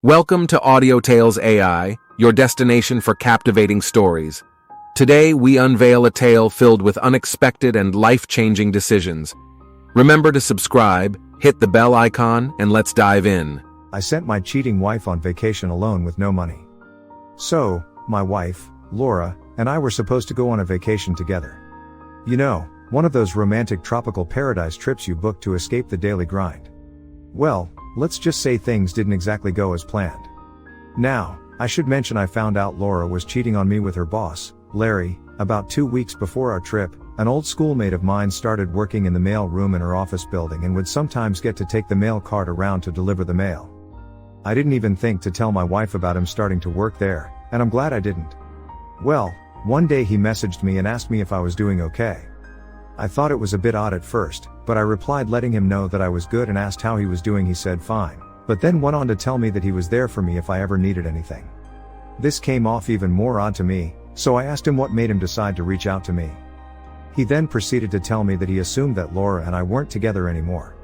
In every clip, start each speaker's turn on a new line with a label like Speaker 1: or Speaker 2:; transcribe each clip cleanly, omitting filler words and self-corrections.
Speaker 1: Welcome to Audio Tales AI, your destination for captivating stories. Today, we unveil a tale filled with unexpected and life-changing decisions. Remember to subscribe, hit the bell icon, and let's dive in.
Speaker 2: I sent my cheating wife on vacation alone with no money. So, my wife, Laura, and I were supposed to go on a vacation together. You know, one of those romantic tropical paradise trips you book to escape the daily grind. Well, let's just say things didn't exactly go as planned. Now, I should mention I found out Laura was cheating on me with her boss, Larry. About 2 weeks before our trip, an old schoolmate of mine started working in the mail room in her office building and would sometimes get to take the mail cart around to deliver the mail. I didn't even think to tell my wife about him starting to work there, and I'm glad I didn't. Well, one day he messaged me and asked me if I was doing okay. I thought it was a bit odd at first, but I replied letting him know that I was good and asked how he was doing. He said fine, but then went on to tell me that he was there for me if I ever needed anything. This came off even more odd to me, so I asked him what made him decide to reach out to me. He then proceeded to tell me that he assumed that Laura and I weren't together anymore.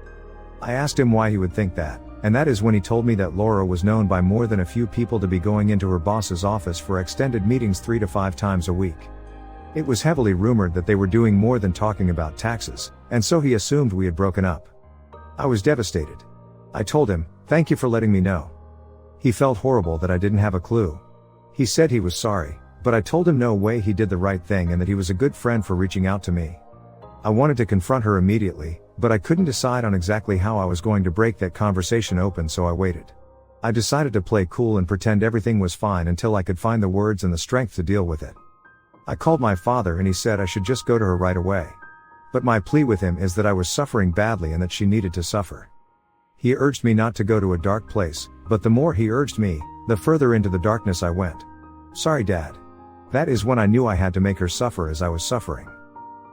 Speaker 2: I asked him why he would think that, and that is when he told me that Laura was known by more than a few people to be going into her boss's office for extended meetings 3 to 5 times a week. It was heavily rumored that they were doing more than talking about taxes, and so he assumed we had broken up. I was devastated. I told him, "Thank you for letting me know." He felt horrible that I didn't have a clue. He said he was sorry, but I told him no way, he did the right thing and that he was a good friend for reaching out to me. I wanted to confront her immediately, but I couldn't decide on exactly how I was going to break that conversation open, so I waited. I decided to play cool and pretend everything was fine until I could find the words and the strength to deal with it. I called my father and he said I should just go to her right away. But my plea with him is that I was suffering badly and that she needed to suffer. He urged me not to go to a dark place, but the more he urged me, the further into the darkness I went. Sorry, Dad. That is when I knew I had to make her suffer as I was suffering.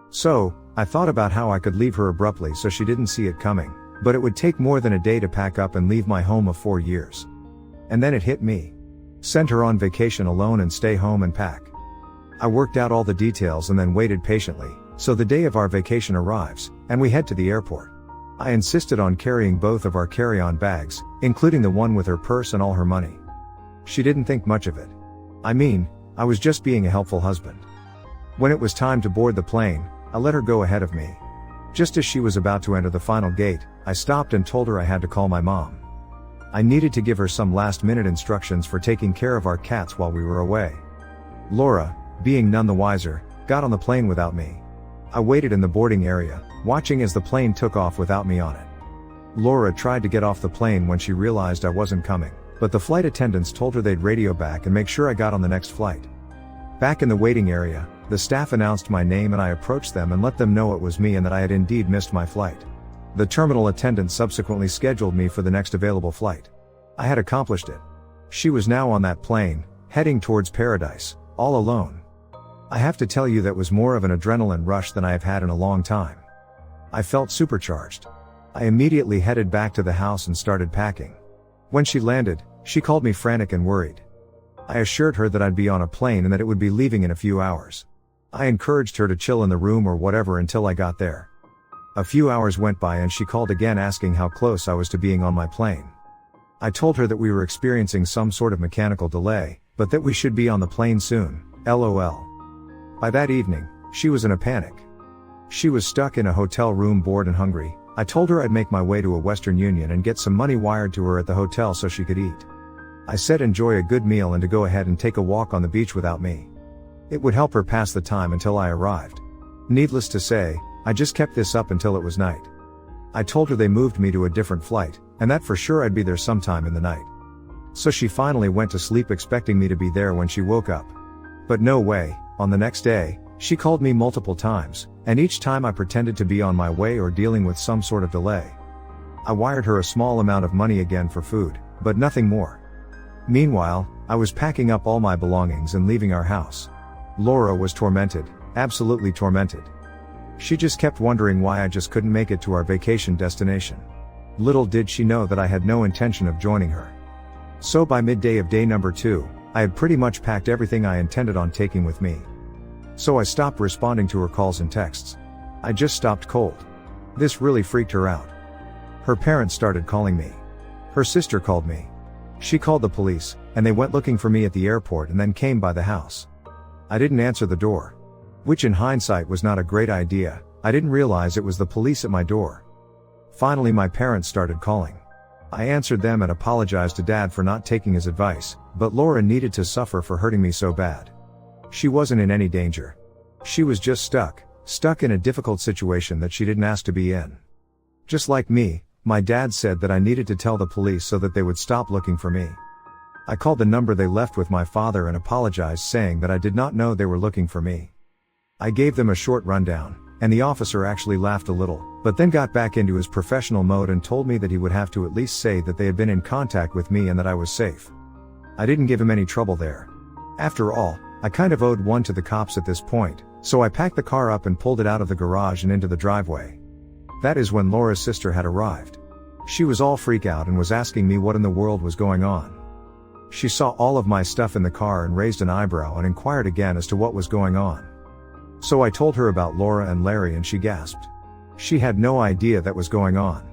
Speaker 2: So, I thought about how I could leave her abruptly so she didn't see it coming, but it would take more than a day to pack up and leave my home of 4 years. And then it hit me. Send her on vacation alone and stay home and pack. I worked out all the details and then waited patiently, so the day of our vacation arrives, and we head to the airport. I insisted on carrying both of our carry-on bags, including the one with her purse and all her money. She didn't think much of it. I mean, I was just being a helpful husband. When it was time to board the plane, I let her go ahead of me. Just as she was about to enter the final gate, I stopped and told her I had to call my mom. I needed to give her some last-minute instructions for taking care of our cats while we were away. Laura, being none the wiser, got on the plane without me. I waited in the boarding area, watching as the plane took off without me on it. Laura tried to get off the plane when she realized I wasn't coming, but the flight attendants told her they'd radio back and make sure I got on the next flight. Back in the waiting area, the staff announced my name and I approached them and let them know it was me and that I had indeed missed my flight. The terminal attendant subsequently scheduled me for the next available flight. I had accomplished it. She was now on that plane, heading towards paradise, all alone. I have to tell you that was more of an adrenaline rush than I have had in a long time. I felt supercharged. I immediately headed back to the house and started packing. When she landed, she called me frantic and worried. I assured her that I'd be on a plane and that it would be leaving in a few hours. I encouraged her to chill in the room or whatever until I got there. A few hours went by and she called again asking how close I was to being on my plane. I told her that we were experiencing some sort of mechanical delay, but that we should be on the plane soon, LOL. By that evening, she was in a panic. She was stuck in a hotel room, bored and hungry. I told her I'd make my way to a Western Union and get some money wired to her at the hotel so she could eat. I said enjoy a good meal and to go ahead and take a walk on the beach without me. It would help her pass the time until I arrived. Needless to say, I just kept this up until it was night. I told her they moved me to a different flight, and that for sure I'd be there sometime in the night. So she finally went to sleep expecting me to be there when she woke up. But no way. On the next day, she called me multiple times, and each time I pretended to be on my way or dealing with some sort of delay. I wired her a small amount of money again for food, but nothing more. Meanwhile, I was packing up all my belongings and leaving our house. Laura was tormented, absolutely tormented. She just kept wondering why I just couldn't make it to our vacation destination. Little did she know that I had no intention of joining her. So by midday of day number 2, I had pretty much packed everything I intended on taking with me. So I stopped responding to her calls and texts. I just stopped cold. This really freaked her out. Her parents started calling me. Her sister called me. She called the police, and they went looking for me at the airport and then came by the house. I didn't answer the door. Which in hindsight was not a great idea. I didn't realize it was the police at my door. Finally my parents started calling. I answered them and apologized to Dad for not taking his advice, but Laura needed to suffer for hurting me so bad. She wasn't in any danger. She was just stuck in a difficult situation that she didn't ask to be in. Just like me, my dad said that I needed to tell the police so that they would stop looking for me. I called the number they left with my father and apologized, saying that I did not know they were looking for me. I gave them a short rundown, and the officer actually laughed a little, but then got back into his professional mode and told me that he would have to at least say that they had been in contact with me and that I was safe. I didn't give him any trouble there. After all, I kind of owed one to the cops at this point, so I packed the car up and pulled it out of the garage and into the driveway. That is when Laura's sister had arrived. She was all freak out and was asking me what in the world was going on. She saw all of my stuff in the car and raised an eyebrow and inquired again as to what was going on. So I told her about Laura and Larry and she gasped. She had no idea that was going on.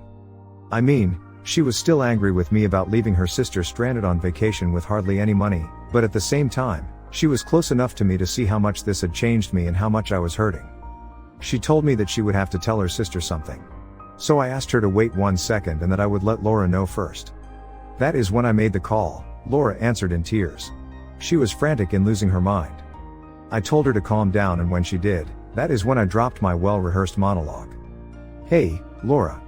Speaker 2: I mean, she was still angry with me about leaving her sister stranded on vacation with hardly any money, but at the same time, she was close enough to me to see how much this had changed me and how much I was hurting. She told me that she would have to tell her sister something. So I asked her to wait 1 second and that I would let Laura know first. That is when I made the call. Laura answered in tears. She was frantic in losing her mind. I told her to calm down, and when she did, that is when I dropped my well-rehearsed monologue. Hey, Laura.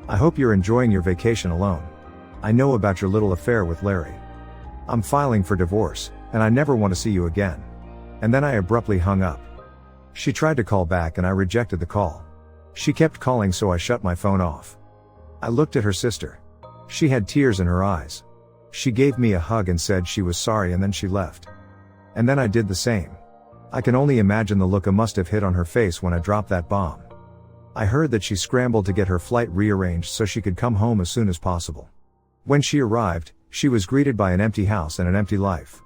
Speaker 2: I hope you're enjoying your vacation alone. I know about your little affair with Larry. I'm filing for divorce, and I never want to see you again. And then I abruptly hung up. She tried to call back and I rejected the call. She kept calling, so I shut my phone off. I looked at her sister. She had tears in her eyes. She gave me a hug and said she was sorry, and then she left. And then I did the same. I can only imagine the look I must have hit on her face when I dropped that bomb. I heard that she scrambled to get her flight rearranged so she could come home as soon as possible. When she arrived, she was greeted by an empty house and an empty life.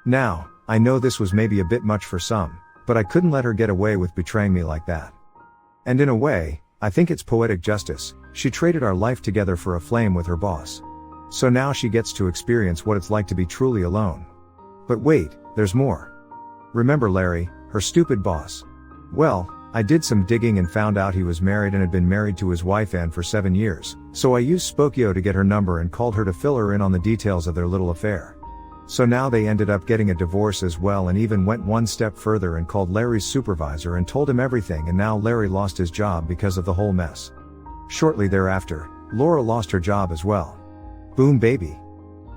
Speaker 2: Now, I know this was maybe a bit much for some, but I couldn't let her get away with betraying me like that. And in a way, I think it's poetic justice. She traded our life together for a flame with her boss. So now she gets to experience what it's like to be truly alone. But wait, there's more. Remember Larry, her stupid boss? Well, I did some digging and found out he was married and had been married to his wife Ann for 7 years, so I used Spokio to get her number and called her to fill her in on the details of their little affair. So now they ended up getting a divorce as well, and even went one step further and called Larry's supervisor and told him everything, and now Larry lost his job because of the whole mess. Shortly thereafter, Laura lost her job as well. Boom baby.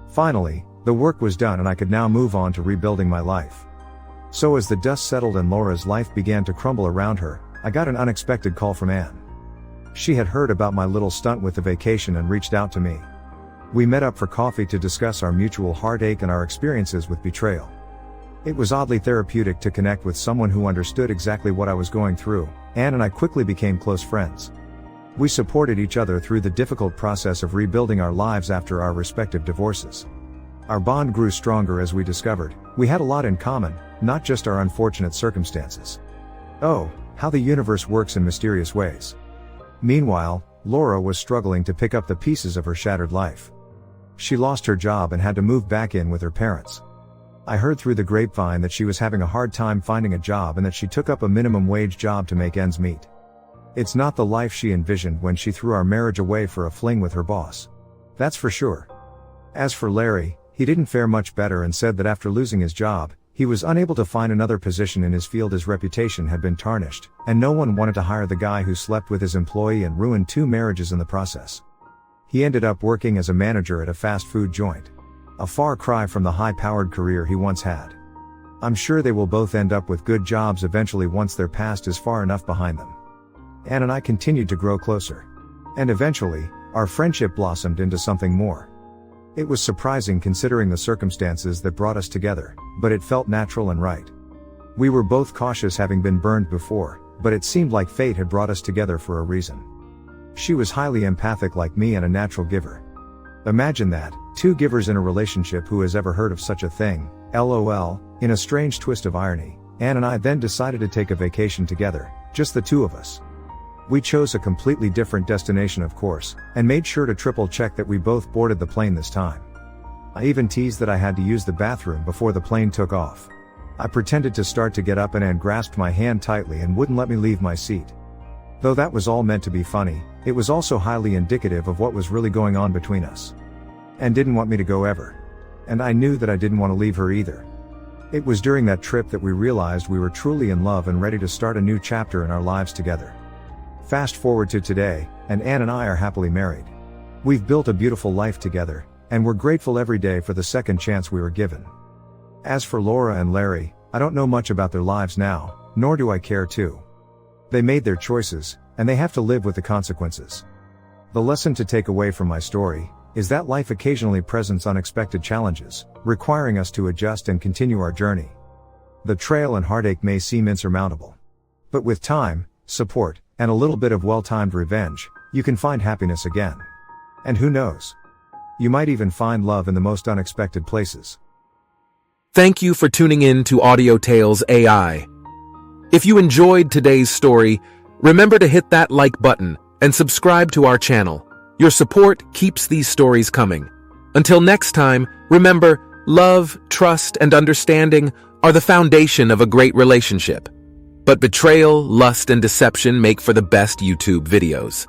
Speaker 2: Finally, the work was done and I could now move on to rebuilding my life. So as the dust settled and Laura's life began to crumble around her, I got an unexpected call from Ann. She had heard about my little stunt with the vacation and reached out to me. We met up for coffee to discuss our mutual heartache and our experiences with betrayal. It was oddly therapeutic to connect with someone who understood exactly what I was going through. Ann and I quickly became close friends. We supported each other through the difficult process of rebuilding our lives after our respective divorces. Our bond grew stronger as we discovered we had a lot in common, not just our unfortunate circumstances. Oh, how the universe works in mysterious ways. Meanwhile, Laura was struggling to pick up the pieces of her shattered life. She lost her job and had to move back in with her parents. I heard through the grapevine that she was having a hard time finding a job and that she took up a minimum wage job to make ends meet. It's not the life she envisioned when she threw our marriage away for a fling with her boss. That's for sure. As for Larry, he didn't fare much better and said that after losing his job, he was unable to find another position in his field. His reputation had been tarnished, and no one wanted to hire the guy who slept with his employee and ruined 2 marriages in the process. He ended up working as a manager at a fast food joint. A far cry from the high-powered career he once had. I'm sure they will both end up with good jobs eventually once their past is far enough behind them. Ann and I continued to grow closer. And eventually, our friendship blossomed into something more. It was surprising considering the circumstances that brought us together, but it felt natural and right. We were both cautious, having been burned before, but it seemed like fate had brought us together for a reason. She was highly empathic like me and a natural giver. Imagine that, 2 givers in a relationship. Who has ever heard of such a thing? LOL. In a strange twist of irony, Ann and I then decided to take a vacation together, just the 2 of us. We chose a completely different destination, of course, and made sure to triple check that we both boarded the plane this time. I even teased that I had to use the bathroom before the plane took off. I pretended to start to get up and Anne grasped my hand tightly and wouldn't let me leave my seat. Though that was all meant to be funny, it was also highly indicative of what was really going on between us. Anne didn't want me to go ever. And I knew that I didn't want to leave her either. It was during that trip that we realized we were truly in love and ready to start a new chapter in our lives together. Fast forward to today, and Anne and I are happily married. We've built a beautiful life together, and we're grateful every day for the second chance we were given. As for Laura and Larry, I don't know much about their lives now, nor do I care to. They made their choices, and they have to live with the consequences. The lesson to take away from my story is that life occasionally presents unexpected challenges, requiring us to adjust and continue our journey. The trail and heartache may seem insurmountable. But with time, support, and a little bit of well-timed revenge, you can find happiness again. And who knows? You might even find love in the most unexpected places.
Speaker 1: Thank you for tuning in to Audio Tales AI. If you enjoyed today's story, remember to hit that like button and subscribe to our channel. Your support keeps these stories coming. Until next time, remember, love, trust, and understanding are the foundation of a great relationship. But betrayal, lust, and deception make for the best YouTube videos.